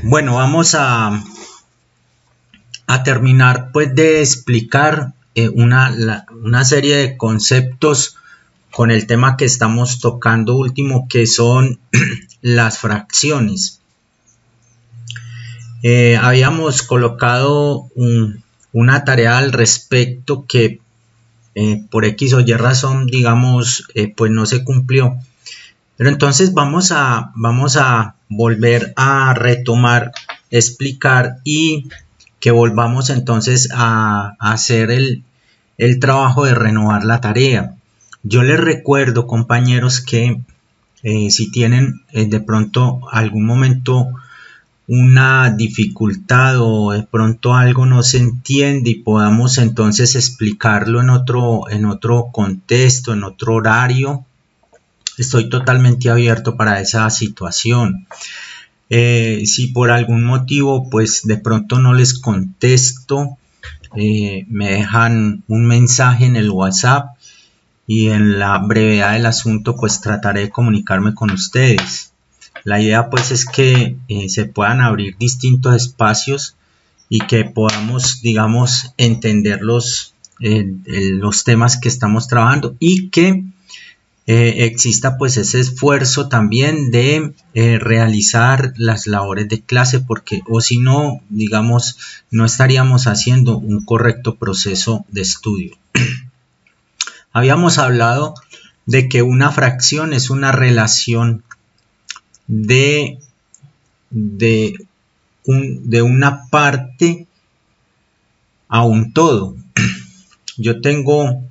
Bueno, vamos a terminar pues de explicar una serie de conceptos con el tema que estamos tocando último, que son las fracciones. Habíamos colocado una tarea al respecto que por X o Y razón, digamos, pues no se cumplió. Pero entonces vamos a volver a retomar, explicar y que volvamos entonces a hacer el trabajo de renovar la tarea. Yo les recuerdo, compañeros, que si tienen de pronto algún momento una dificultad o de pronto algo no se entiende y podamos entonces explicarlo en otro contexto, en otro horario, estoy totalmente abierto para esa situación. Si por algún motivo pues de pronto no les contesto, me dejan un mensaje en el WhatsApp y en la brevedad del asunto pues trataré de comunicarme con ustedes. La idea pues es que se puedan abrir distintos espacios y que podamos, digamos, entender los temas que estamos trabajando y que exista pues ese esfuerzo también de realizar las labores de clase, porque o si no, digamos, no estaríamos haciendo un correcto proceso de estudio. Habíamos hablado de que una fracción es una relación de una parte a un todo. Yo tengo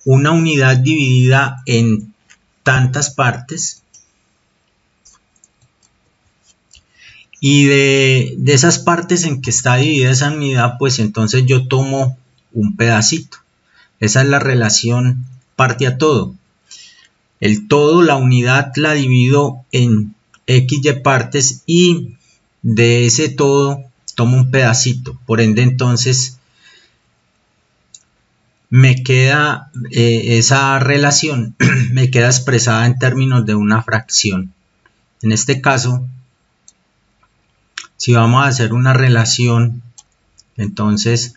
una unidad dividida en tantas partes y de esas partes en que está dividida esa unidad, pues entonces yo tomo un pedacito. Esa es la relación parte a todo. El todo, la unidad, la divido en XY partes y de ese todo tomo un pedacito. Por ende, entonces, me queda esa relación, me queda expresada en términos de una fracción. En este caso, si vamos a hacer una relación, entonces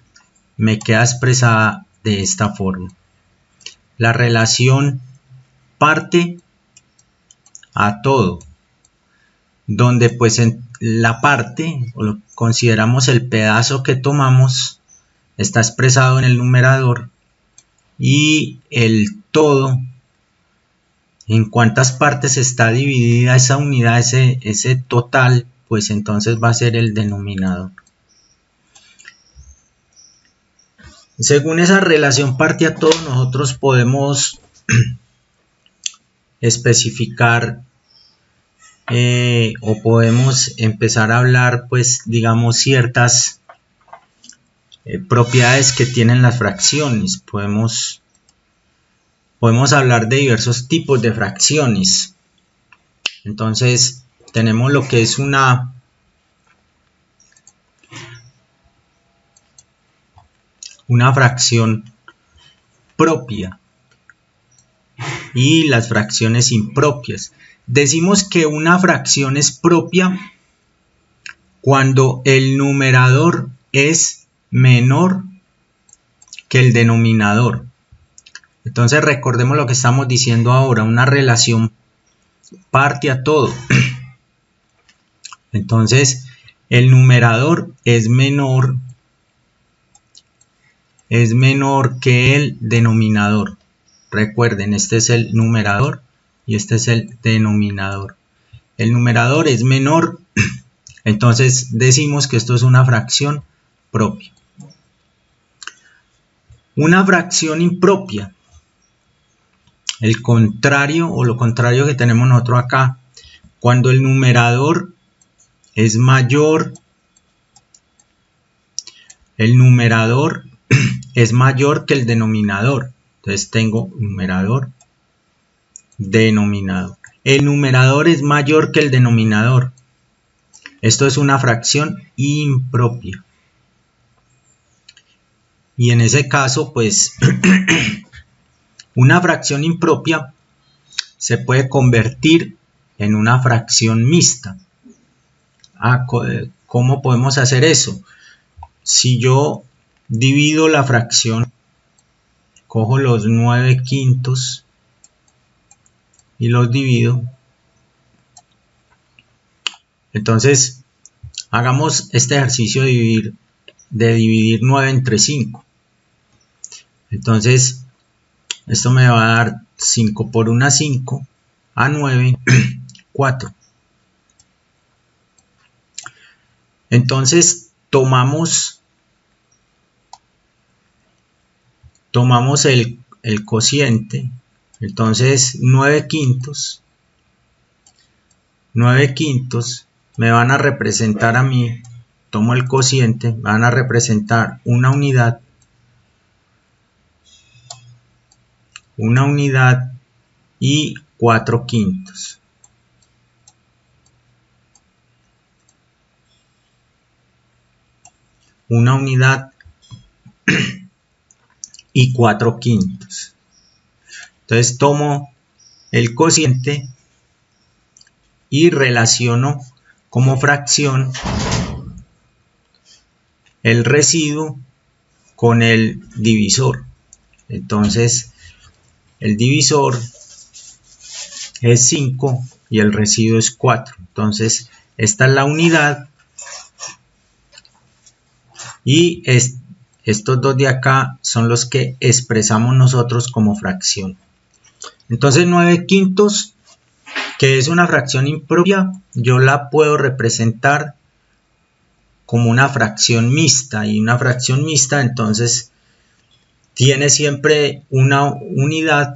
me queda expresada de esta forma. La relación parte a todo, donde pues en la parte, o lo consideramos el pedazo que tomamos, está expresado en el numerador, y el todo, en cuántas partes está dividida esa unidad, ese total, pues entonces va a ser el denominador. Según esa relación parte a todo, nosotros podemos especificar o podemos empezar a hablar, pues digamos, ciertas propiedades que tienen las fracciones. Podemos hablar de diversos tipos de fracciones. Entonces tenemos lo que es una fracción propia y las fracciones impropias. Decimos que una fracción es propia cuando el numerador es menor que el denominador. Entonces recordemos lo que estamos diciendo ahora, una relación parte a todo. Entonces el numerador es menor que el denominador. Recuerden, este es el numerador y este es el denominador. El numerador es menor, entonces decimos que esto es una fracción propia. Una fracción impropia, el contrario o lo contrario que tenemos nosotros acá, cuando el numerador es mayor, el numerador es mayor que el denominador. Entonces tengo numerador, denominador. El numerador es mayor que el denominador. Esto es una fracción impropia. Y en ese caso, pues, una fracción impropia se puede convertir en una fracción mixta. ¿Cómo podemos hacer eso? Si yo divido la fracción, cojo los 9/5 y los divido. Entonces, hagamos este ejercicio de dividir 9 entre 5. Entonces, esto me va a dar 5 por 1, 5, a 9, 4. Entonces, tomamos el cociente. Entonces, 9/5 me van a representar a mí, tomo el cociente, me van a representar una unidad y 4/5. Una unidad y 4/5. Entonces tomo el cociente y relaciono como fracción el residuo con el divisor. Entonces el divisor es 5 y el residuo es 4. Entonces esta es la unidad y estos dos de acá son los que expresamos nosotros como fracción. Entonces 9/5, que es una fracción impropia, yo la puedo representar como una fracción mixta, y una fracción mixta entonces tiene siempre una unidad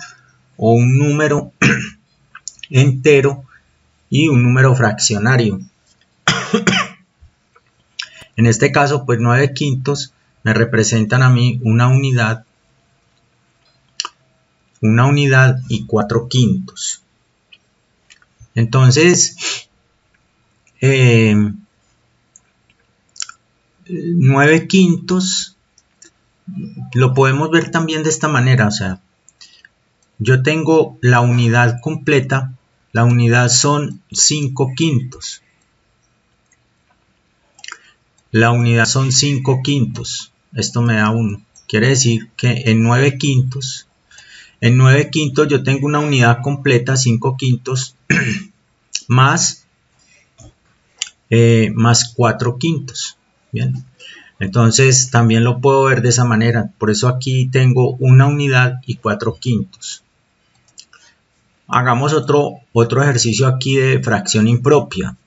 o un número entero y un número fraccionario. En este caso, pues 9/5 me representan a mí una unidad y 4/5. Entonces, 9/5 lo podemos ver también de esta manera. O sea, yo tengo la unidad completa, la unidad son 5/5. La unidad son 5/5. Esto me da 1. Quiere decir que en 9/5 yo tengo una unidad completa, 5/5, más 4/5. Bien. Entonces también lo puedo ver de esa manera. Por eso aquí tengo una unidad y 4/5. Hagamos otro ejercicio aquí de fracción impropia.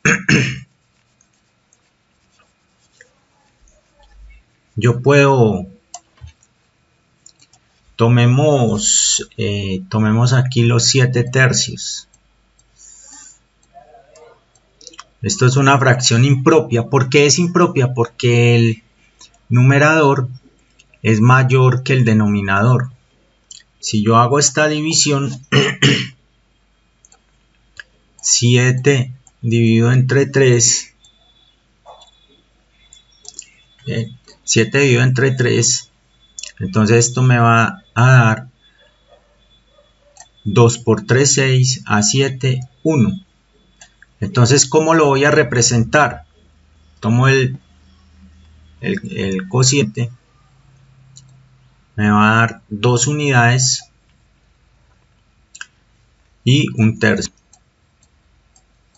Yo puedo, tomemos aquí los 7/3. Esto es una fracción impropia. ¿Por qué es impropia? Porque el numerador es mayor que el denominador. Si yo hago esta división, 7 dividido entre 3, 7 dividido entre 3, entonces esto me va a dar 2 por 3, 6, a 7, 1. Entonces, ¿cómo lo voy a representar? Tomo el cociente, me va a dar 2 unidades y 1/3.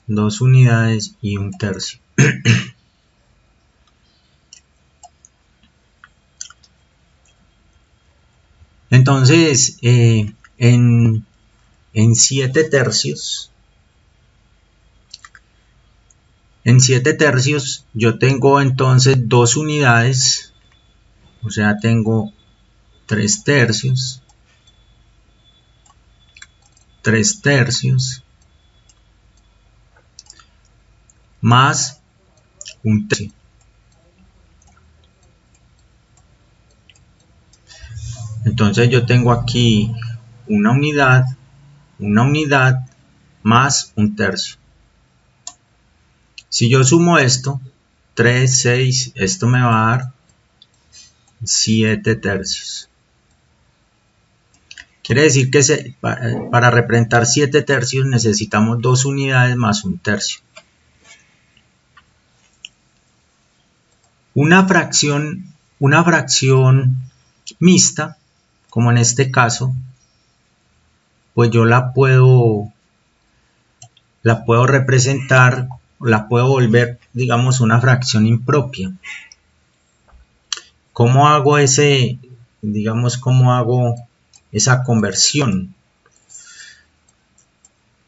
2 unidades y 1/3. Entonces, en 7/3, yo tengo entonces 2 unidades, o sea, tengo 3/3, 3/3, más 1/3. Entonces yo tengo aquí una unidad más 1/3. Si yo sumo esto, 3, 6, esto me va a dar 7/3. Quiere decir que para representar 7 tercios necesitamos 2 unidades más 1 tercio. Una fracción mixta, como en este caso, pues yo la puedo representar, la puedo volver, digamos, una fracción impropia. ¿Cómo hago cómo hago esa conversión?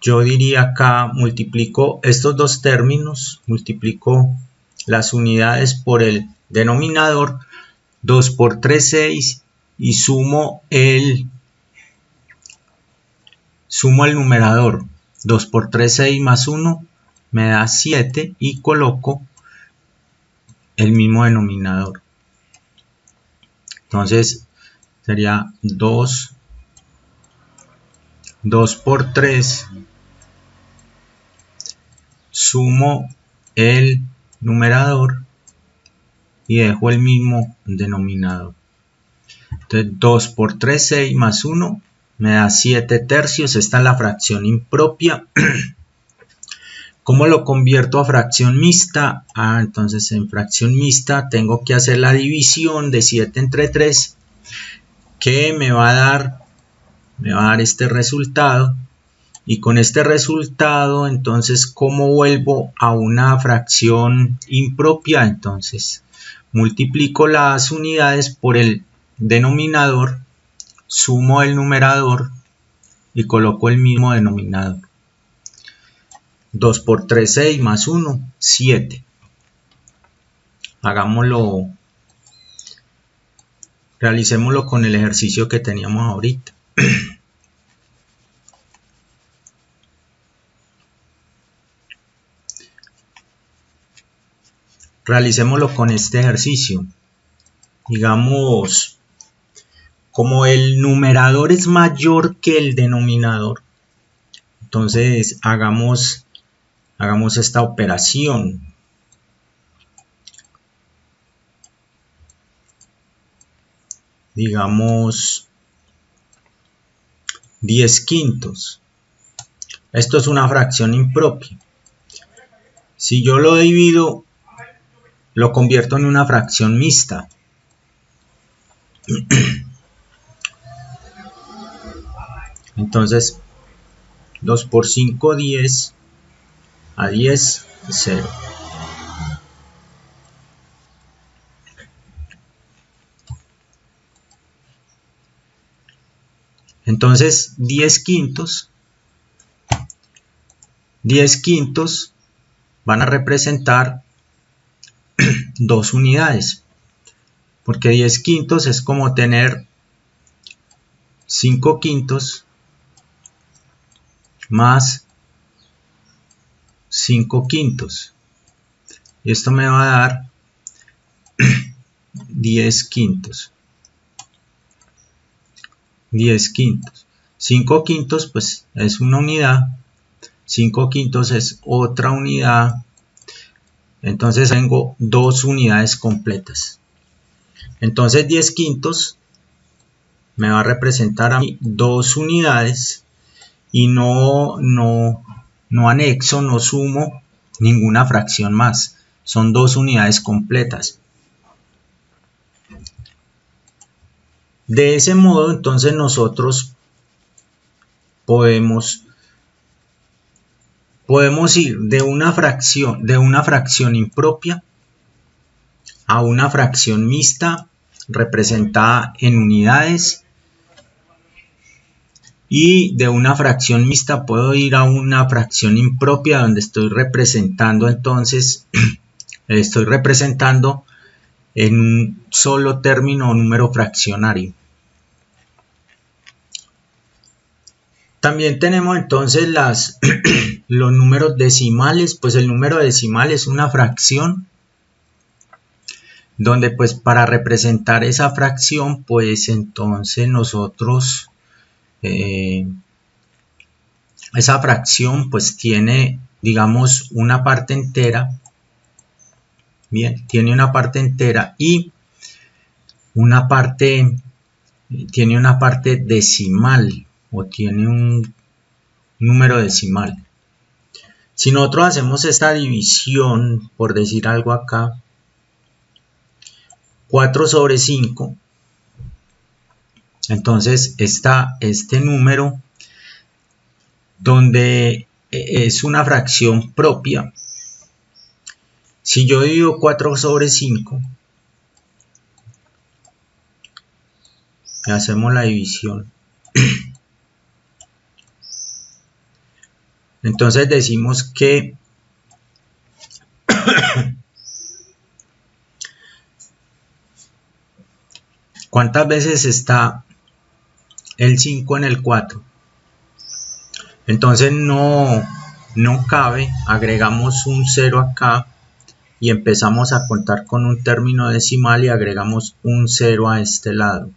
Yo diría acá, multiplico estos dos términos, multiplico las unidades por el denominador, 2 por 3, 6, y sumo el numerador. 2 por 3, 6 más 1 me da 7 y coloco el mismo denominador. Entonces sería 2 por 3, sumo el numerador y dejo el mismo denominador. Entonces 2 por 3, 6 más 1 me da 7 tercios. Esta es la fracción impropia. ¿Cómo lo convierto a fracción mixta? Entonces en fracción mixta tengo que hacer la división de 7 entre 3, que me va a dar este resultado. Y con este resultado, entonces, ¿cómo vuelvo a una fracción impropia? Entonces, multiplico las unidades por el denominador, sumo el numerador y coloco el mismo denominador. 2 por 3, 6 más 1, 7. Realicémoslo con el ejercicio que teníamos ahorita. Realicémoslo con este ejercicio. Digamos, como el numerador es mayor que el denominador, entonces hagamos esta operación. Digamos 10 quintos. Esto es una fracción impropia. Si yo lo divido, lo convierto en una fracción mixta. Entonces 2 por 5, 10, a 10, 0. Entonces 10 quintos van a representar 2 unidades, porque 10 quintos es como tener 5 quintos más 5 quintos, y esto me va a dar 10 quintos. 10 quintos. 5 quintos pues es una unidad, 5 quintos es otra unidad, entonces tengo 2 unidades completas. Entonces 10 quintos me va a representar a mí 2 unidades y no anexo, no sumo ninguna fracción más, son 2 unidades completas. De ese modo, entonces nosotros podemos ir de una fracción impropia a una fracción mixta representada en unidades, y de una fracción mixta puedo ir a una fracción impropia donde estoy representando entonces en un solo término o número fraccionario. También tenemos entonces los números decimales. Pues el número decimal es una fracción donde pues para representar esa fracción pues entonces nosotros esa fracción pues tiene, digamos, una parte entera. Bien, tiene una parte entera y una parte tiene una parte decimal o tiene un número decimal. Si nosotros hacemos esta división, por decir algo acá, 4 sobre 5, entonces está este número donde es una fracción propia. Si yo divido 4 sobre 5, y hacemos la división, entonces decimos que ¿cuántas veces está el 5 en el 4? Entonces no cabe, agregamos un 0 acá y empezamos a contar con un término decimal y agregamos un 0 a este lado.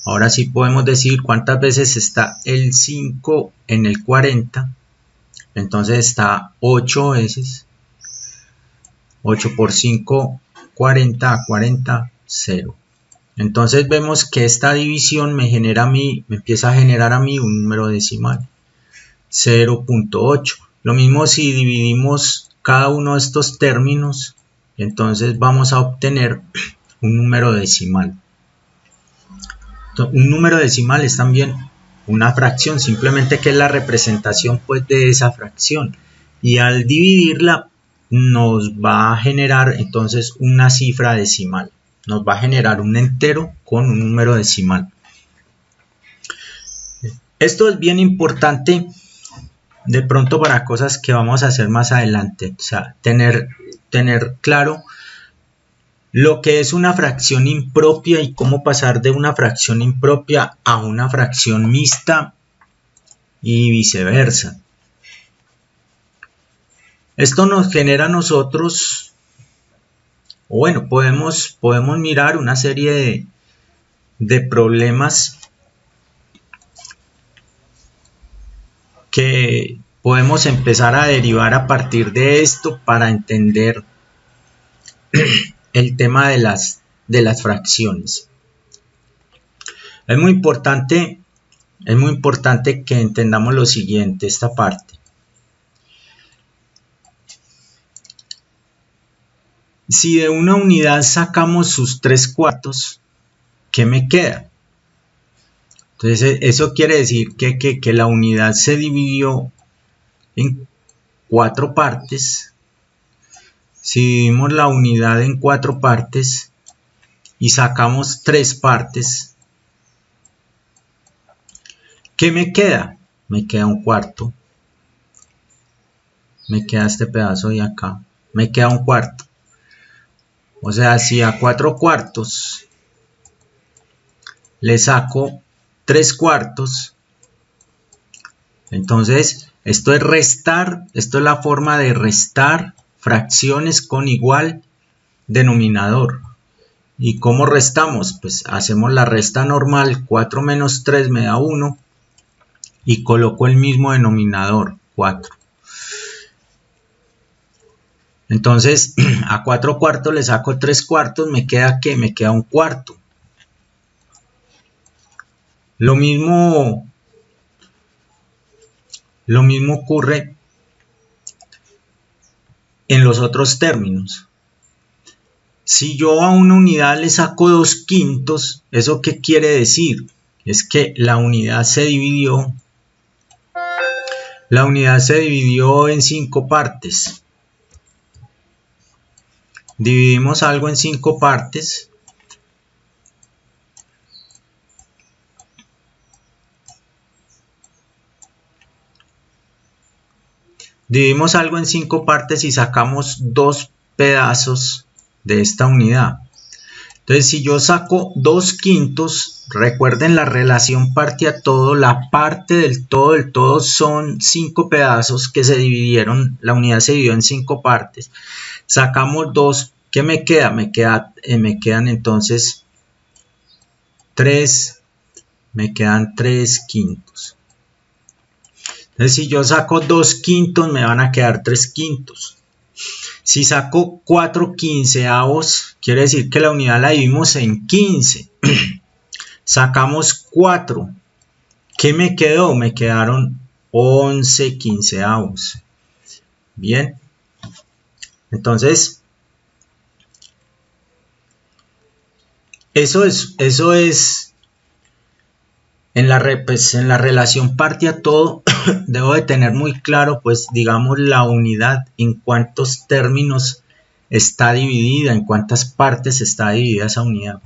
Ahora sí podemos decir cuántas veces está el 5 en el 40. Entonces está 8 veces. 8 por 5, 40, a 40, 0. Entonces vemos que esta división me empieza a generar a mí un número decimal, 0.8. Lo mismo si dividimos cada uno de estos términos, entonces vamos a obtener un número decimal. Un número decimal es también una fracción, simplemente que es la representación pues de esa fracción, y al dividirla nos va a generar entonces una cifra decimal, nos va a generar un entero con un número decimal. Esto es bien importante de pronto para cosas que vamos a hacer más adelante, o sea, tener claro lo que es una fracción impropia y cómo pasar de una fracción impropia a una fracción mixta y viceversa. Esto nos genera a nosotros, o bueno, podemos mirar una serie de problemas que podemos empezar a derivar a partir de esto para entender el tema de las fracciones. Es muy importante que entendamos lo siguiente, esta parte. Si de una unidad sacamos sus 3/4, ¿qué me queda? Entonces eso quiere decir que la unidad se dividió en 4 partes. Si dividimos la unidad en 4 partes y sacamos 3 partes, ¿qué me queda? Me queda un cuarto. Me queda este pedazo de acá. Me queda un cuarto. O sea, si a 4/4 le saco 3/4, entonces esto es restar, esto es la forma de restar fracciones con igual denominador. ¿Y cómo restamos? Pues hacemos la resta normal, 4 menos 3 me da 1 y coloco el mismo denominador, 4. Entonces a 4/4 le saco 3/4, me queda ¿qué? Me queda un cuarto. Lo mismo ocurre en los otros términos. Si yo a una unidad le saco 2/5, ¿eso qué quiere decir? Es que la unidad se dividió en 5 partes. Dividimos algo en 5 partes. Dividimos algo en 5 partes y sacamos 2 pedazos de esta unidad. Entonces, si yo saco 2/5, recuerden la relación parte a todo, la parte del todo son 5 pedazos que se dividieron, la unidad se dividió en 5 partes. Sacamos 2, ¿qué me queda? Me quedan entonces 3, me quedan 3/5. Entonces, si yo saco 2/5, me van a quedar 3/5. Si saco 4/15, quiere decir que la unidad la dividimos en 15. Sacamos 4. ¿Qué me quedó? Me quedaron 11 quinceavos. Bien. Entonces, eso es en la relación parte a todo. Debo de tener muy claro, pues, digamos, la unidad, en cuántos términos está dividida, en cuántas partes está dividida esa unidad.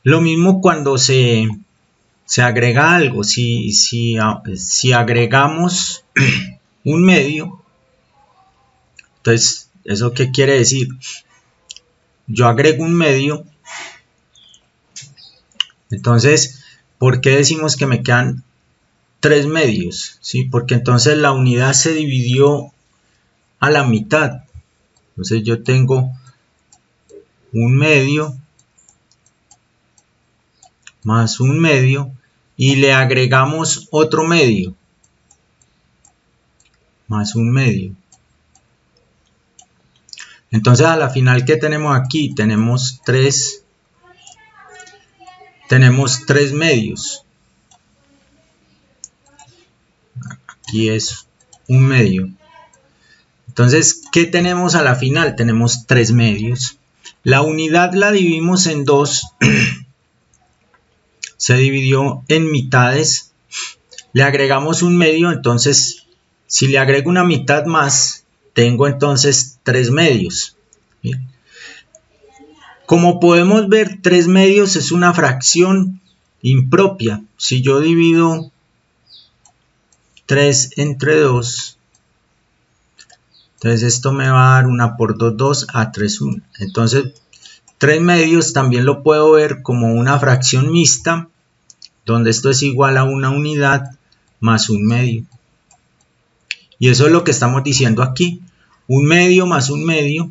Lo mismo cuando se agrega algo. Si agregamos un medio, entonces, ¿eso qué quiere decir? Yo agrego un medio, entonces, ¿por qué decimos que me quedan 3 medios? ¿Sí? Porque entonces la unidad se dividió a la mitad. Entonces yo tengo un medio más un medio y le agregamos otro medio más un medio. Entonces a la final, ¿qué tenemos aquí? Tenemos 3 medios. Aquí es un medio. Entonces, ¿qué tenemos a la final? Tenemos 3 medios. La unidad la dividimos en 2. Se dividió en mitades. Le agregamos un medio. Entonces, si le agrego una mitad más, tengo entonces 3 medios. Bien. Como podemos ver, 3 medios es una fracción impropia. Si yo divido 3 entre 2, entonces esto me va a dar 1 por 2, 2 a 3, 1. Entonces 3 medios también lo puedo ver como una fracción mixta, donde esto es igual a una unidad más un medio. Y eso es lo que estamos diciendo aquí. Un medio más un medio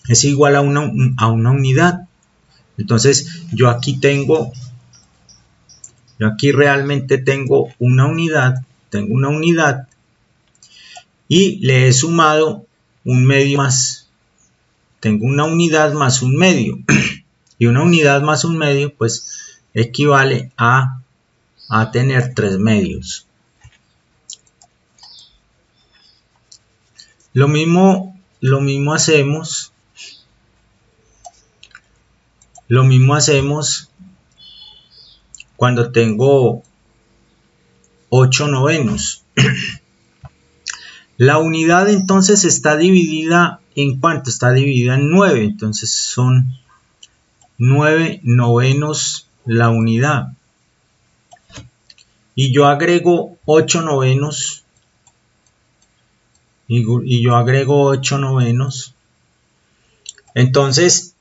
es igual a una unidad. Entonces yo aquí realmente tengo una unidad, y le he sumado un medio más. Tengo una unidad más un medio. Y una unidad más un medio, pues, equivale a tener 3 medios. Lo mismo hacemos. Cuando tengo 8 novenos. La unidad entonces está dividida en ¿cuánto? Está dividida en 9. Entonces son 9 novenos la unidad. Y yo agrego 8 novenos. Y yo agrego 8 novenos. Entonces,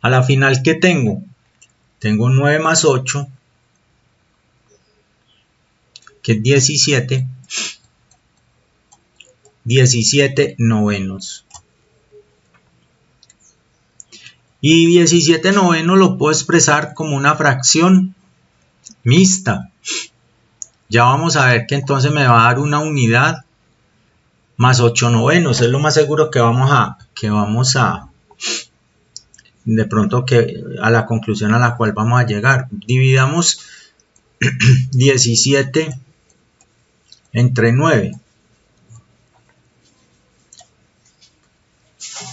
a la final, ¿qué tengo? Tengo 9 más 8, que es 17. 17 novenos. Y 17 novenos lo puedo expresar como una fracción mixta. Ya vamos a ver que entonces me va a dar una unidad más 8 novenos. Es lo más seguro que vamos a de pronto que a la conclusión a la cual vamos a llegar. Dividamos 17 entre 9.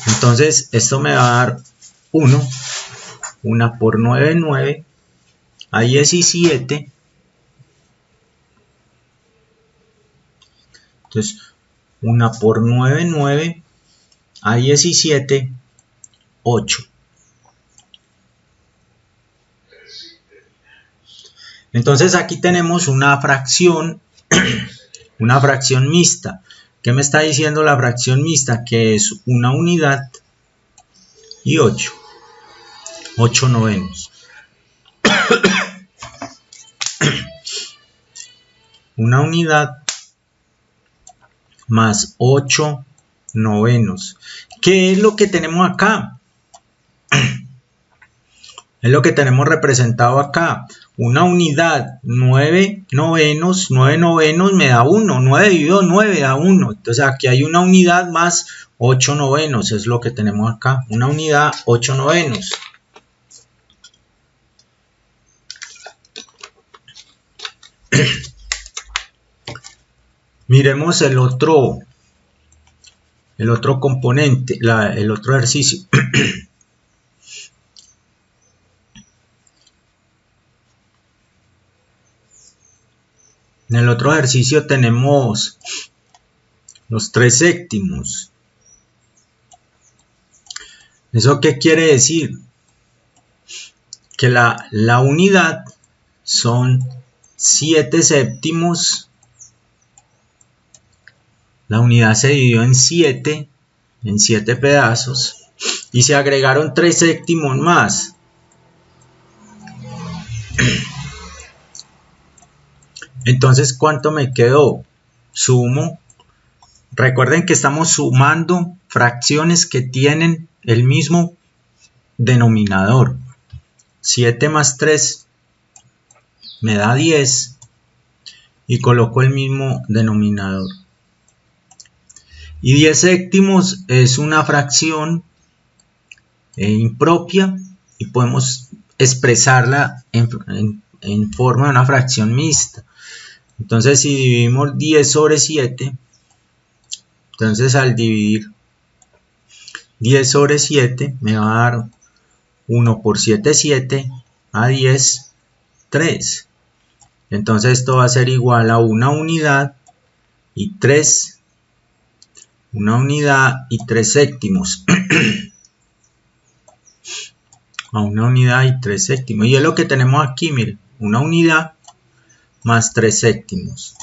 Entonces esto me va a dar 1 por 9, 9, a 17. Entonces 1 por 9, 9, a 17, 8. Entonces aquí tenemos una fracción mixta. ¿Qué me está diciendo la fracción mixta? Que es una unidad y 8 novenos. Una unidad más 8 novenos. ¿Qué es lo que tenemos acá? Es lo que tenemos representado acá. una unidad, 9 novenos me da 1, 9 dividido 9 da 1, entonces aquí hay una unidad más 8 novenos, es lo que tenemos acá, una unidad 8 novenos. Miremos el otro componente, el otro ejercicio. En el otro ejercicio tenemos los 3 séptimos. ¿Eso qué quiere decir? Que la unidad son 7 séptimos. La unidad se dividió en 7 pedazos y se agregaron 3 séptimos más. Entonces, ¿cuánto me quedó? Sumo. Recuerden que estamos sumando fracciones que tienen el mismo denominador. 7 más 3 me da 10 y coloco el mismo denominador. Y 10 séptimos es una fracción impropia y podemos expresarla en forma de una fracción mixta. Entonces, si dividimos 10 sobre 7, entonces al dividir 10 sobre 7 me va a dar 1 por 7, 7, a 10, 3. Entonces esto va a ser igual a una unidad y 3 séptimos. A una unidad y 3 séptimos. Y es lo que tenemos aquí, miren, una unidad más 3 séptimos.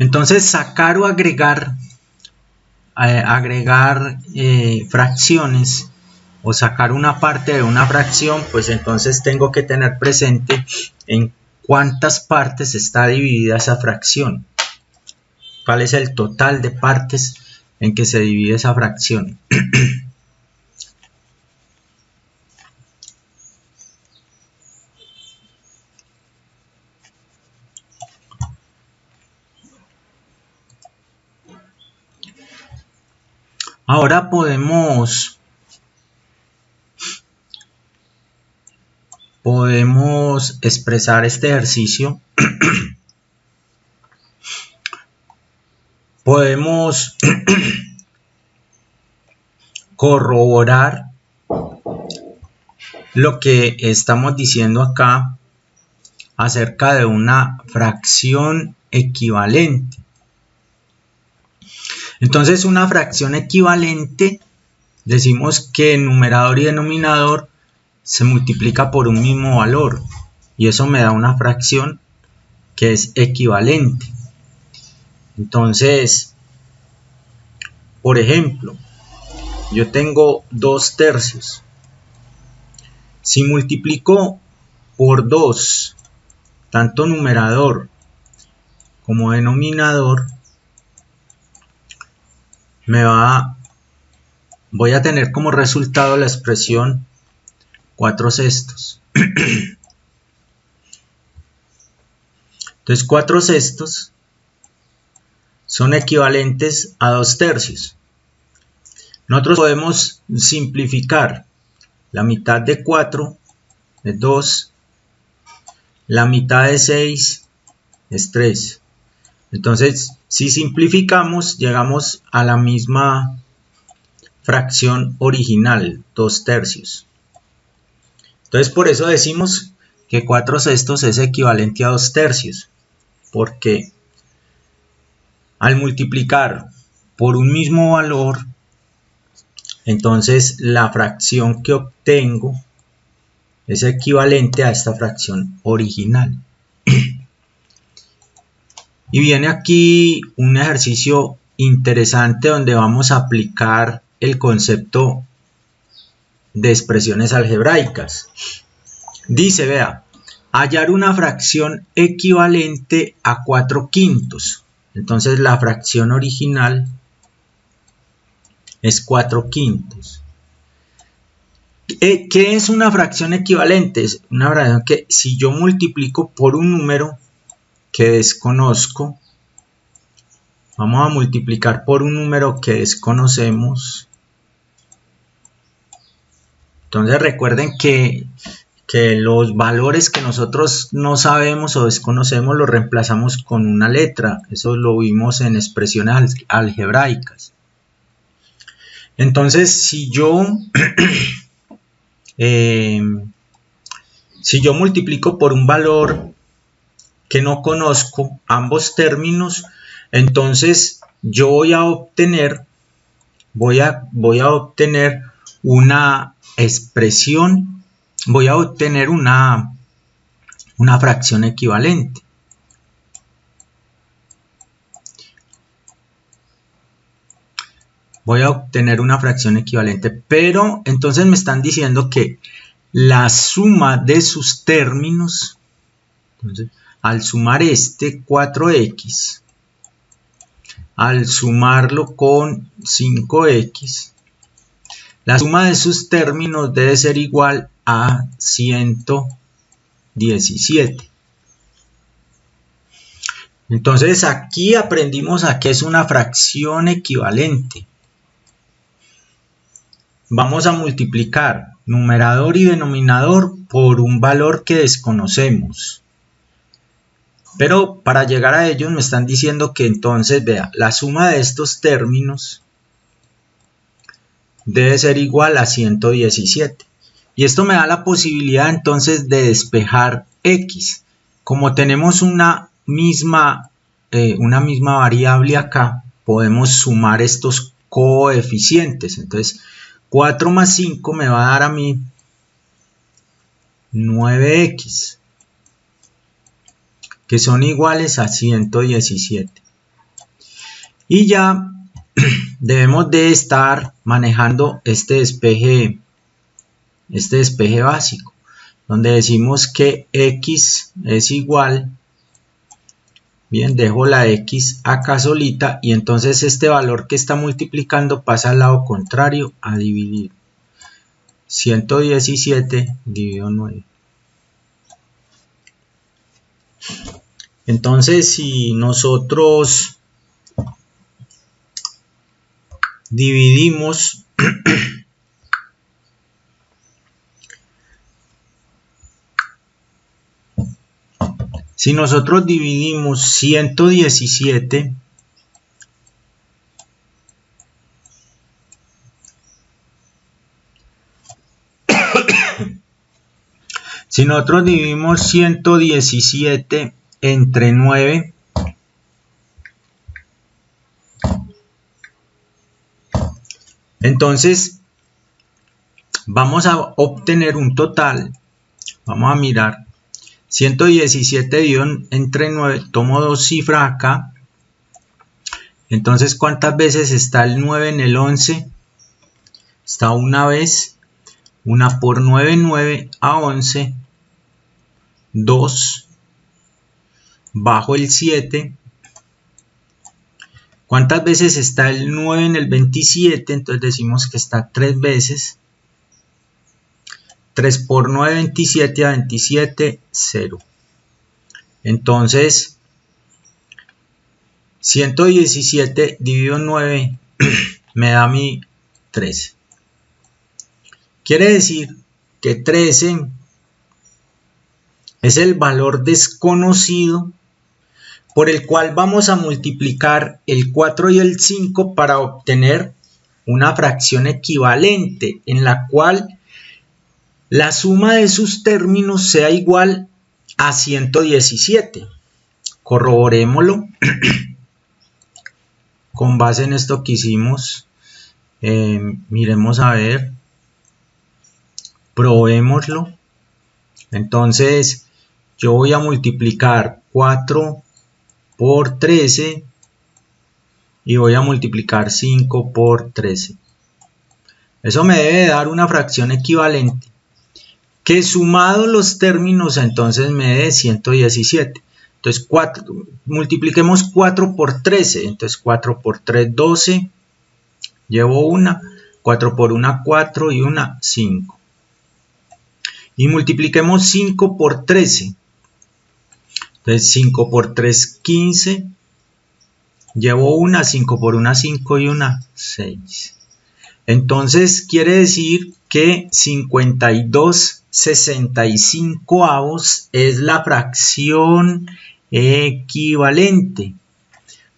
Entonces sacar o agregar fracciones o sacar una parte de una fracción, pues entonces tengo que tener presente en cuántas partes está dividida esa fracción. ¿Cuál es el total de partes en que se divide esa fracción? Ahora podemos expresar este ejercicio. Podemos corroborar lo que estamos diciendo acá acerca de una fracción equivalente. Entonces, una fracción equivalente, decimos que numerador y denominador se multiplica por un mismo valor y eso me da una fracción que es equivalente. Entonces, por ejemplo, yo tengo 2 tercios. Si multiplico por 2 tanto numerador como denominador, voy a tener como resultado la expresión 4 sextos. Entonces 4 sextos son equivalentes a 2 tercios. Nosotros podemos simplificar. La mitad de 4 es 2. La mitad de 6 es 3. Entonces, si simplificamos, llegamos a la misma fracción original, 2 tercios. Entonces, por eso decimos que 4 sextos es equivalente a 2 tercios. Porque al multiplicar por un mismo valor, entonces la fracción que obtengo es equivalente a esta fracción original. Y viene aquí un ejercicio interesante donde vamos a aplicar el concepto de expresiones algebraicas. Dice, vea, hallar una fracción equivalente a 4 quintos. Entonces la fracción original es 4 quintos. ¿Qué es una fracción equivalente? Es una fracción que si yo multiplico por un número que desconozco, vamos a multiplicar por un número que desconocemos. Entonces recuerden que los valores que nosotros no sabemos o desconocemos los reemplazamos con una letra. Eso lo vimos en expresiones algebraicas. Entonces, si yo multiplico por un valor que no conozco ambos términos, entonces yo voy a obtener una expresión, voy a obtener una fracción equivalente. Voy a obtener una fracción equivalente, pero entonces me están diciendo que la suma de sus términos, entonces, al sumar este 4x, al sumarlo con 5x, la suma de sus términos debe ser igual a 117. Entonces aquí aprendimos a qué es una fracción equivalente. Vamos a multiplicar numerador y denominador por un valor que desconocemos. Pero para llegar a ellos me están diciendo que entonces, vea, la suma de estos términos debe ser igual a 117. Y esto me da la posibilidad entonces de despejar x. Como tenemos una misma variable acá, podemos sumar estos coeficientes. Entonces, 4 más 5 me va a dar a mí 9x, que son iguales a 117. Y ya debemos de estar manejando este despeje básico, donde decimos que x es igual, bien, dejo la x acá solita y entonces este valor que está multiplicando pasa al lado contrario a dividir. 117 dividido 9. Entonces, si nosotros dividimos si nosotros dividimos 117 si nosotros dividimos 117 entre 9, entonces vamos a obtener un total. Vamos a mirar 117 dividido entre 9, tomo dos cifras acá. Entonces, ¿cuántas veces está el 9 en el 11? Está una vez. Una por 9, 9 a 11. 2. Bajo el 7. ¿Cuántas veces está el 9 en el 27? Entonces decimos que está 3 veces. 3 por 9, 27 a 27, 0. Entonces, 117 dividido 9 me da a mí 13. Quiere decir que 13 es el valor desconocido por el cual vamos a multiplicar el 4 y el 5 para obtener una fracción equivalente en la cual la suma de sus términos sea igual a 117. Corroborémoslo con base en esto que hicimos. Miremos a ver, probémoslo. Entonces yo voy a multiplicar 4 por 13 y voy a multiplicar 5 por 13. Eso me debe dar una fracción equivalente que sumado los términos entonces me dé 117. Entonces multipliquemos 4 por 13. Entonces 4 por 3, 12. Llevo una. 4 por 1, 4 y 1, 5. Y multipliquemos 5 por 13. Entonces 5 por 3, 15. Llevo una, 5 por 1, 5 y una, 6. Entonces quiere decir que 52/65 es la fracción equivalente.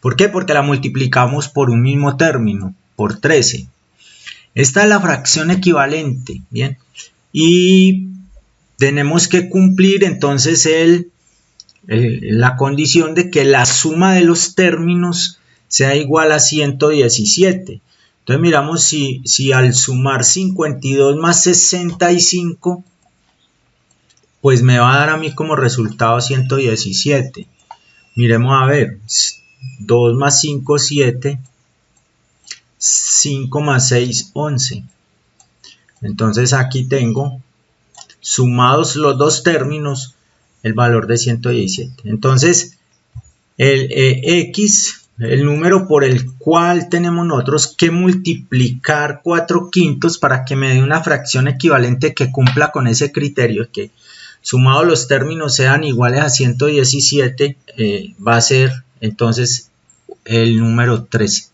¿Por qué? Porque la multiplicamos por un mismo término, por 13. Esta es la fracción equivalente, ¿bien? Y tenemos que cumplir entonces la condición de que la suma de los términos sea igual a 117. Entonces miramos si al sumar 52 más 65, pues me va a dar a mí como resultado 117. Miremos a ver, 2 más 5, 7, 5 más 6, 11. Entonces aquí tengo, sumados los dos términos, el valor de 117. Entonces, el X, el número por el cual tenemos nosotros que multiplicar 4/5 para que me dé una fracción equivalente que cumpla con ese criterio, que sumados los términos sean iguales a 117, va a ser entonces el número 13.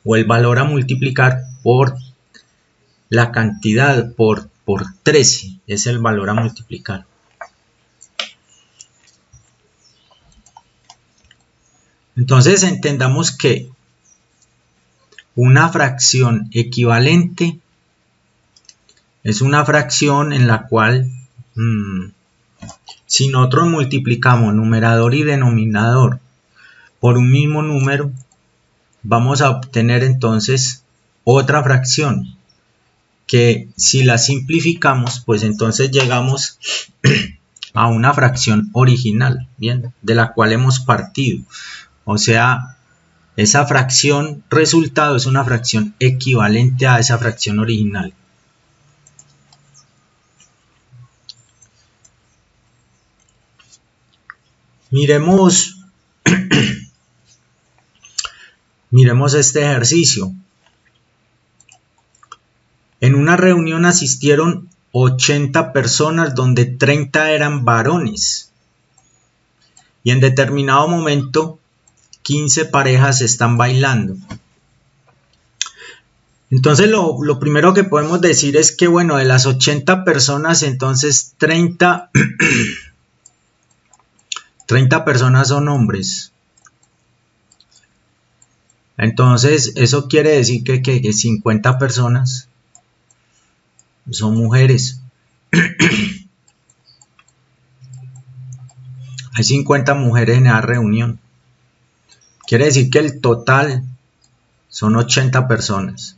O el valor a multiplicar por la cantidad, por 13, es el valor a multiplicar. Entonces entendamos que una fracción equivalente es una fracción en la cual si nosotros multiplicamos numerador y denominador por un mismo número, vamos a obtener entonces otra fracción que si la simplificamos, pues entonces llegamos a una fracción original, bien, de la cual hemos partido. O sea, esa fracción resultado es una fracción equivalente a esa fracción original. Miremos este ejercicio. En una reunión asistieron 80 personas donde 30 eran varones. Y en determinado momento 15 parejas están bailando. Entonces lo primero que podemos decir es que, bueno, de las 80 personas, entonces 30 personas son hombres. Entonces eso quiere decir que 50 personas son mujeres. Hay 50 mujeres en esa reunión. Quiere decir que el total son 80 personas.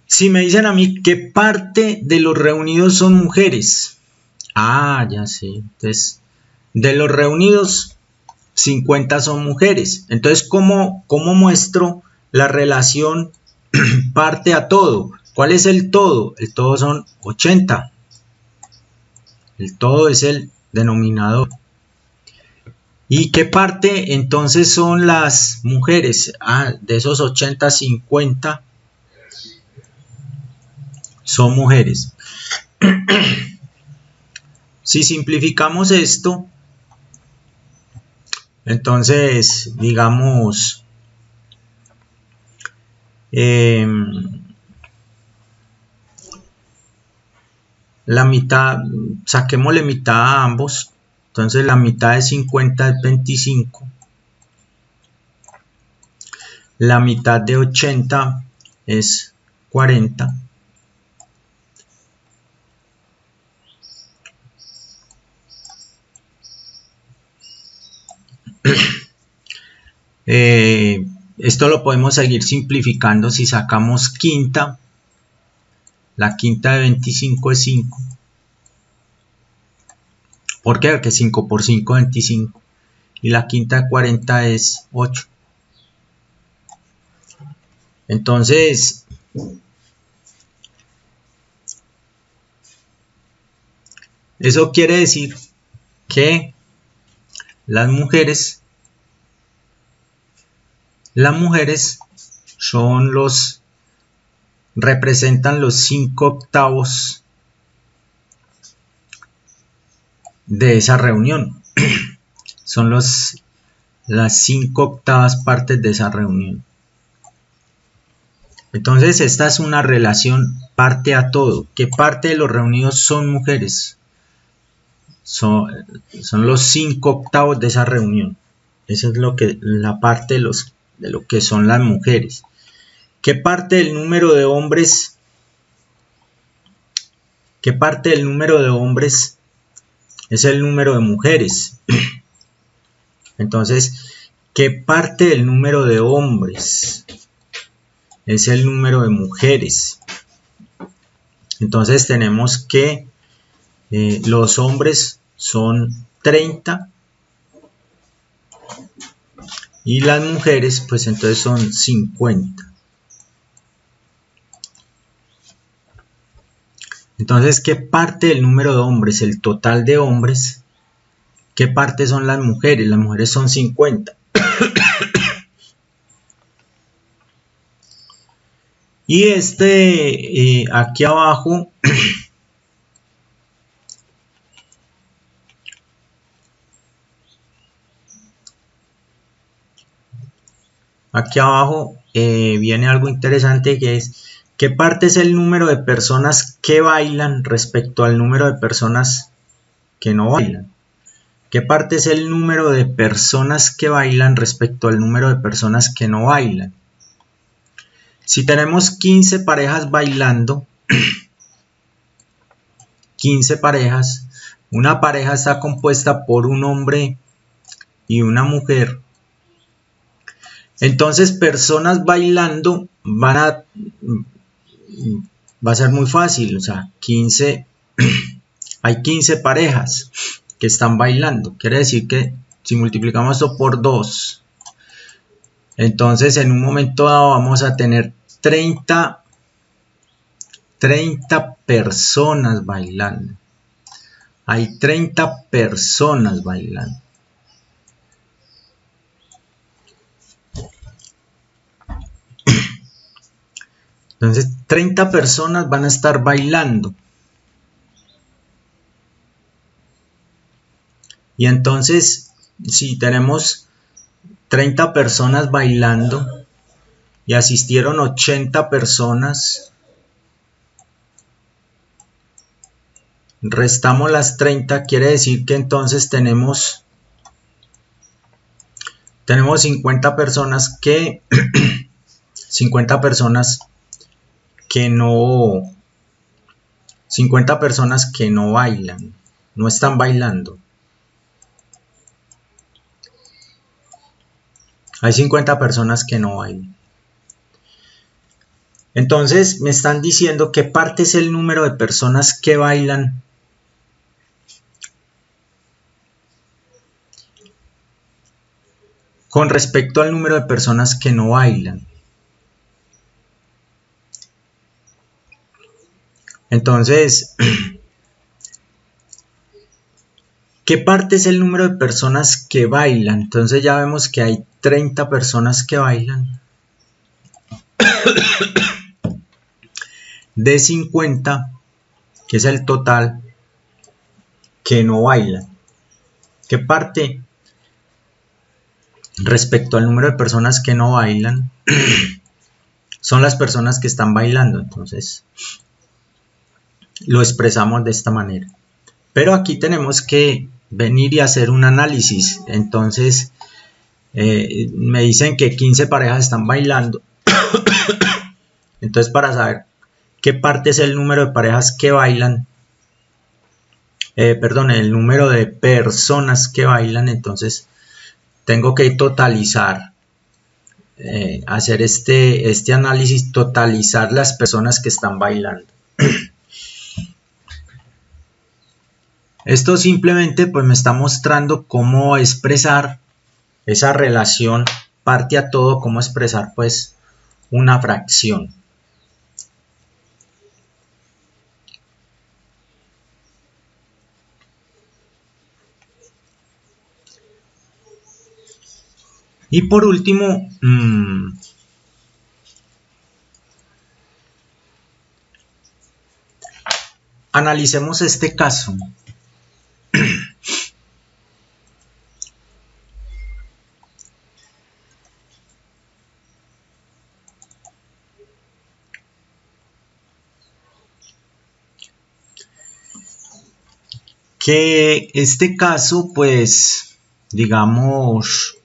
Si me dicen a mí qué parte de los reunidos son mujeres. Ah, ya sé. Entonces, de los reunidos, 50 son mujeres. Entonces, ¿cómo muestro la relación parte a todo? ¿Cuál es el todo? El todo son 80. El todo es el denominador. ¿Y qué parte entonces son las mujeres? Ah, de esos 80, 50 son mujeres. Si simplificamos esto, entonces digamos la mitad, saquémosle mitad a ambos. Entonces la mitad de 50 es 25. La mitad de 80 es 40. Esto lo podemos seguir simplificando si sacamos quinta. La quinta de 25 es 5. ¿Por qué? Porque 5 por 5 es 25. Y la quinta de 40 es 8. Entonces, eso quiere decir que las mujeres son representan los 5/8 de esa reunión. Son las 5/8 partes de esa reunión. Entonces esta es una relación parte a todo. ¿Qué parte de los reunidos son mujeres? Son los 5/8 de esa reunión. Esa es la parte de lo que son las mujeres. ¿Qué parte del número de hombres? ¿Qué parte del número de hombres es el número de mujeres? Entonces, ¿qué parte del número de hombres es el número de mujeres? Entonces tenemos que los hombres son 30 y las mujeres pues entonces son 50. Entonces, ¿qué parte del número de hombres? El total de hombres. ¿Qué parte son las mujeres? Las mujeres son 50. Y aquí abajo, viene algo interesante, que es ¿qué parte es el número de personas que bailan respecto al número de personas que no bailan? ¿Qué parte es el número de personas que bailan respecto al número de personas que no bailan? Si tenemos 15 parejas bailando, 15 parejas, una pareja está compuesta por un hombre y una mujer. Entonces, personas bailando va a ser muy fácil, o sea, 15, hay 15 parejas que están bailando. Quiere decir que si multiplicamos esto por 2, entonces en un momento dado vamos a tener 30 personas bailando. Hay 30 personas bailando. Entonces 30 personas van a estar bailando. Y entonces si tenemos 30 personas bailando y asistieron 80 personas, restamos las 30, quiere decir que entonces tenemos 50 personas que 50 personas que no bailan, no están bailando. Hay 50 personas que no bailan. Entonces me están diciendo qué parte es el número de personas que bailan con respecto al número de personas que no bailan. Entonces, ¿qué parte es el número de personas que bailan? Entonces ya vemos que hay 30 personas que bailan. De 50, que es el total, que no bailan. ¿Qué parte respecto al número de personas que no bailan son las personas que están bailando? Entonces lo expresamos de esta manera. Pero aquí tenemos que venir y hacer un análisis. Entonces me dicen que 15 parejas están bailando. Entonces, para saber qué parte es el número de parejas que bailan, el número de personas que bailan, entonces tengo que totalizar, hacer este análisis, totalizar las personas que están bailando. Esto simplemente pues me está mostrando cómo expresar esa relación parte a todo, cómo expresar pues una fracción. Y por último, analicemos este caso. Que este caso, pues, digamos,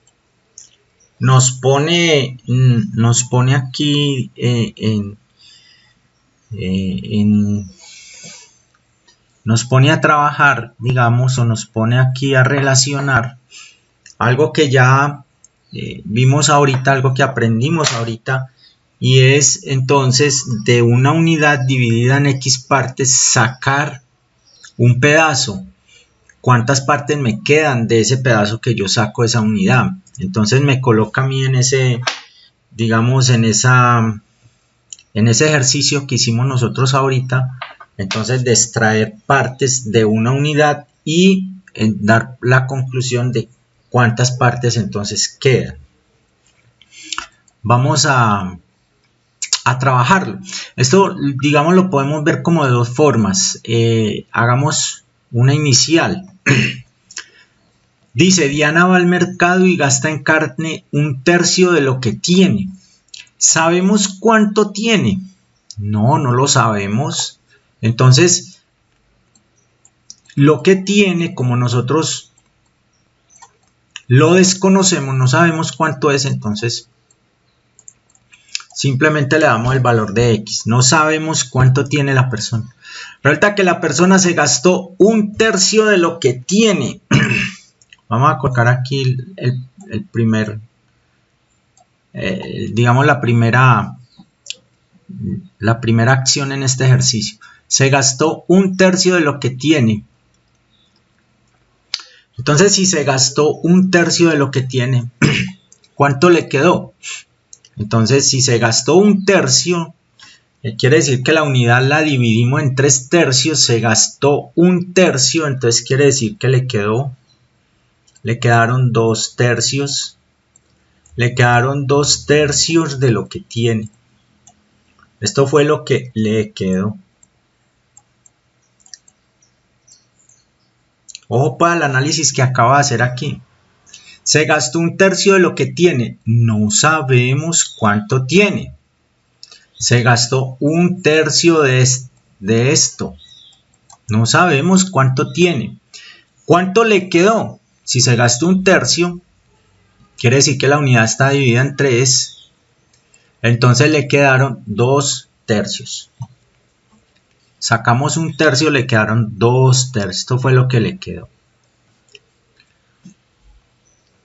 nos pone aquí nos pone a trabajar, digamos, o nos pone aquí a relacionar algo que ya vimos ahorita, algo que aprendimos ahorita, y es entonces de una unidad dividida en X partes sacar un pedazo. ¿Cuántas partes me quedan de ese pedazo que yo saco de esa unidad? Entonces me coloca a mí en ese, digamos, en ese ejercicio que hicimos nosotros ahorita, entonces de extraer partes de una unidad y dar la conclusión de cuántas partes entonces quedan. Vamos a trabajarlo. Esto, digamos, lo podemos ver como de dos formas. Hagamos una inicial. Dice, Diana va al mercado y gasta en carne 1/3 de lo que tiene. ¿Sabemos cuánto tiene? No, no lo sabemos. Entonces, lo que tiene, como nosotros lo desconocemos, no sabemos cuánto es, entonces simplemente le damos el valor de X. No sabemos cuánto tiene la persona. Resulta que la persona se gastó 1/3 de lo que tiene. Vamos a colocar aquí el primer, digamos la primera acción en este ejercicio. Se gastó 1/3 de lo que tiene. Entonces, si se gastó 1/3 de lo que tiene, ¿cuánto le quedó? Entonces, si se gastó 1/3, quiere decir que la unidad la dividimos en 3/3, se gastó 1/3, entonces quiere decir que le quedaron 2/3, le quedaron 2/3 de lo que tiene. Esto fue lo que le quedó. Ojo para el análisis que acaba de hacer aquí. Se gastó 1/3 de lo que tiene. No sabemos cuánto tiene. Se gastó 1/3 de esto. No sabemos cuánto tiene. ¿Cuánto le quedó? Si se gastó 1/3, quiere decir que la unidad está dividida en 3. Entonces le quedaron 2/3. Sacamos 1/3, le quedaron 2/3. Esto fue lo que le quedó.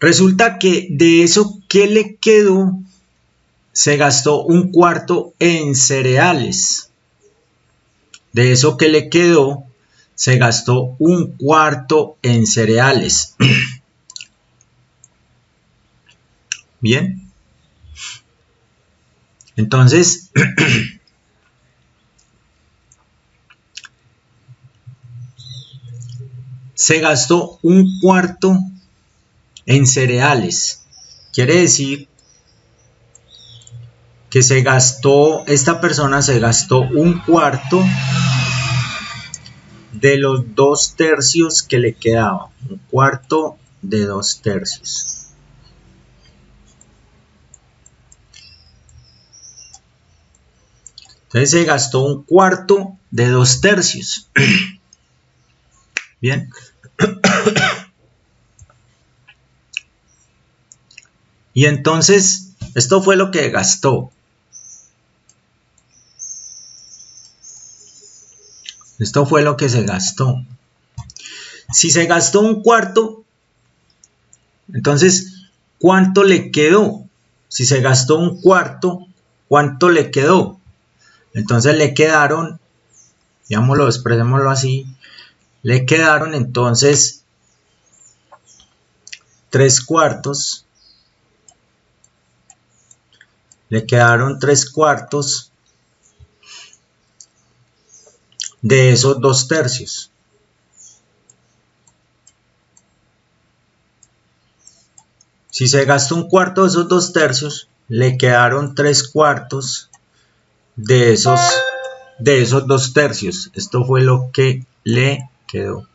Resulta que de eso que le quedó, se gastó 1/4 en cereales. De eso que le quedó, se gastó 1/4 en cereales. Bien. Entonces, se gastó 1/4 en cereales. Quiere decir que esta persona se gastó 1/4 de los 2/3 que le quedaban. 1/4 de 2/3. Entonces se gastó 1/4 de 2/3. Bien. Y entonces, esto fue lo que gastó. Esto fue lo que se gastó. Si se gastó 1/4, entonces, ¿cuánto le quedó? Si se gastó 1/4, ¿cuánto le quedó? Entonces le quedaron, digámoslo, expresémoslo así, le quedaron entonces 3/4. Le quedaron 3/4 de esos 2/3. Si se gastó 1/4 de esos 2/3, le quedaron 3/4 de esos de esos 2/3. Esto fue lo que le quedó.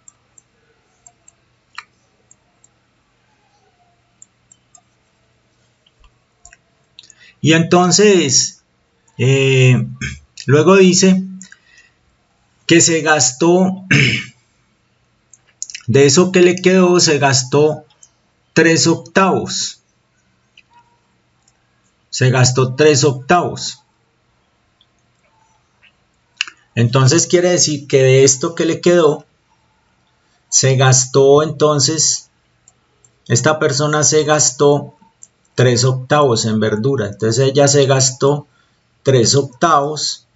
Y entonces, luego dice que se gastó, de eso que le quedó, se gastó 3/8. Se gastó 3/8. Entonces quiere decir que de esto que le quedó, se gastó entonces, esta persona se gastó 3/8 en verdura. Entonces ella se gastó 3/8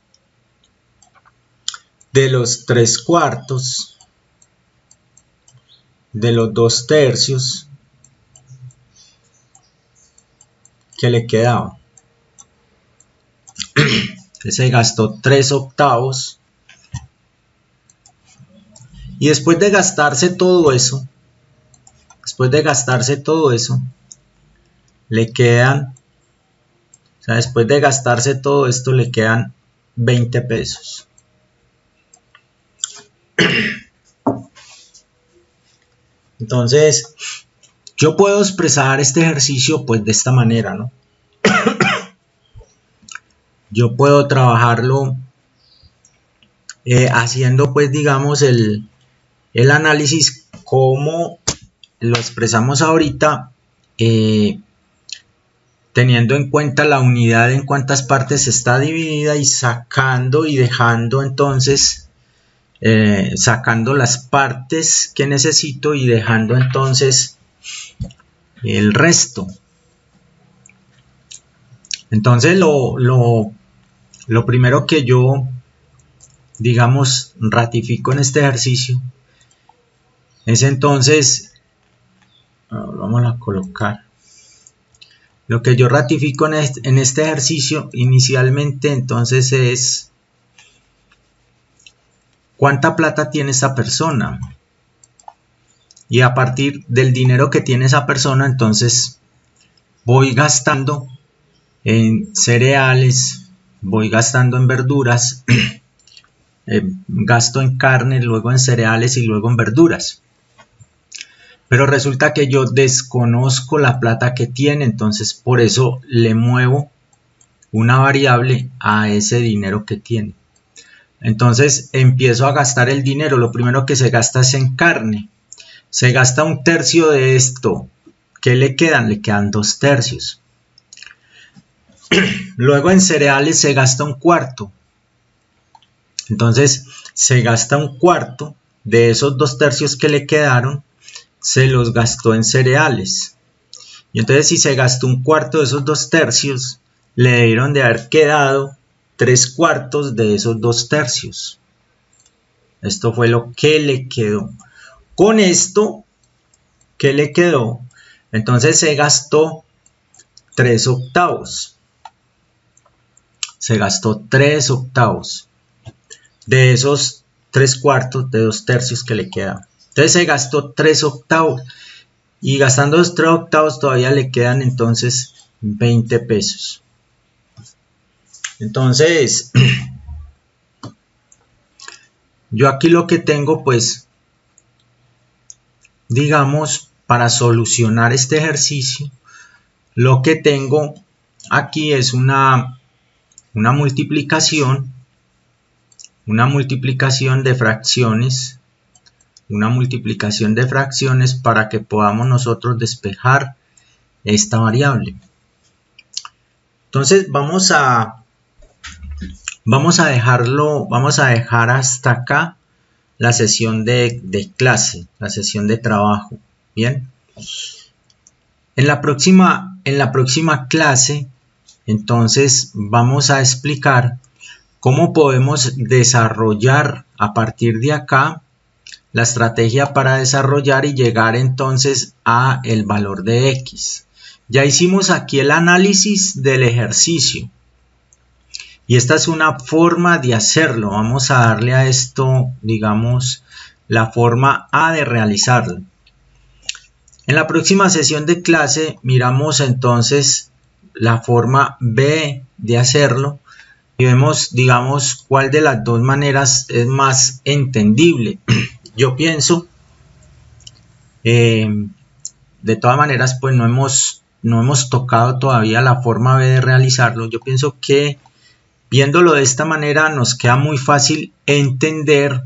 de los 3/4 de los 2/3 que le quedaban. Entonces se gastó 3/8. Y después de gastarse todo eso, le quedan, o sea, después de gastarse todo esto, le quedan 20 pesos. Entonces, yo puedo expresar este ejercicio pues de esta manera, ¿no? Yo puedo trabajarlo haciendo pues digamos el análisis como lo expresamos ahorita, teniendo en cuenta la unidad en cuántas partes está dividida y sacando y dejando entonces, sacando las partes que necesito y dejando entonces el resto. Entonces lo primero que yo digamos ratifico en este ejercicio es entonces, vamos a colocar, lo que yo ratifico en este ejercicio inicialmente entonces es cuánta plata tiene esa persona, y a partir del dinero que tiene esa persona entonces voy gastando en cereales, voy gastando en verduras, gasto en carne, luego en cereales y luego en verduras. Pero resulta que yo desconozco la plata que tiene, entonces por eso le muevo una variable a ese dinero que tiene. Entonces empiezo a gastar el dinero. Lo primero que se gasta es en carne. Se gasta 1/3 de esto. ¿Qué le quedan? Le quedan 2/3. Luego en cereales se gasta 1/4. Entonces se gasta 1/4 de esos 2/3 que le quedaron, se los gastó en cereales. Y entonces si se gastó 1/4 de esos 2/3, le debieron de haber quedado 3/4 de esos 2/3. Esto fue lo que le quedó. Con esto, ¿qué le quedó? Entonces se gastó 3/8. Se gastó 3/8 de esos 3/4 de 2/3 que le quedaban. Entonces se gastó 3/8 y gastando los 3/8 todavía le quedan entonces 20 pesos. Entonces, yo aquí lo que tengo pues, digamos, para solucionar este ejercicio, lo que tengo aquí es una multiplicación de fracciones. Una multiplicación de fracciones para que podamos nosotros despejar esta variable. Entonces vamos a dejar hasta acá la sesión de clase, la sesión de trabajo. Bien. En la próxima clase, entonces vamos a explicar cómo podemos desarrollar a partir de acá la estrategia para desarrollar y llegar entonces a el valor de X. Ya hicimos aquí el análisis del ejercicio y esta es una forma de hacerlo. Vamos a darle a esto, digamos, la forma A de realizarlo. En la próxima sesión de clase miramos entonces la forma B de hacerlo, y vemos, digamos, cuál de las dos maneras es más entendible. Yo pienso, de todas maneras, pues no hemos tocado todavía la forma B de realizarlo. Yo pienso que viéndolo de esta manera nos queda muy fácil entender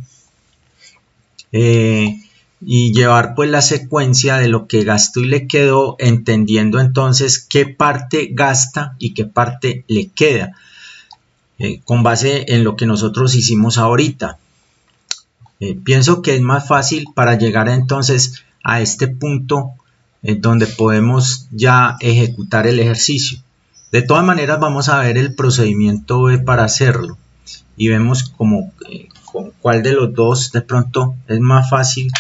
y llevar pues la secuencia de lo que gastó y le quedó, entendiendo entonces qué parte gasta y qué parte le queda, con base en lo que nosotros hicimos ahorita. Pienso que es más fácil para llegar entonces a este punto donde podemos ya ejecutar el ejercicio. De todas maneras vamos a ver el procedimiento B para hacerlo y vemos como con cuál de los dos de pronto es más fácil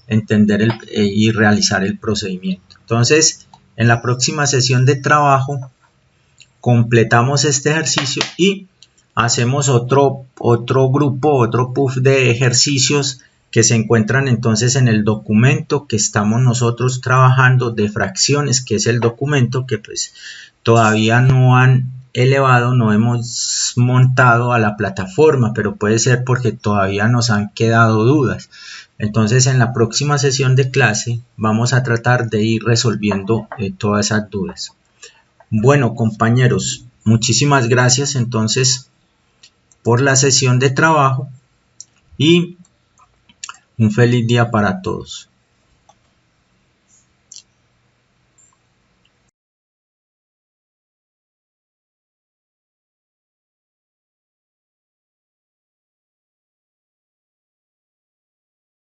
entender y realizar el procedimiento. Entonces, en la próxima sesión de trabajo completamos este ejercicio y hacemos otro grupo, otro puff de ejercicios que se encuentran entonces en el documento que estamos nosotros trabajando de fracciones, que es el documento que pues todavía no han elevado, no hemos montado a la plataforma, pero puede ser porque todavía nos han quedado dudas. Entonces en la próxima sesión de clase vamos a tratar de ir resolviendo todas esas dudas. Bueno, compañeros, muchísimas gracias entonces por la sesión de trabajo y un feliz día para todos.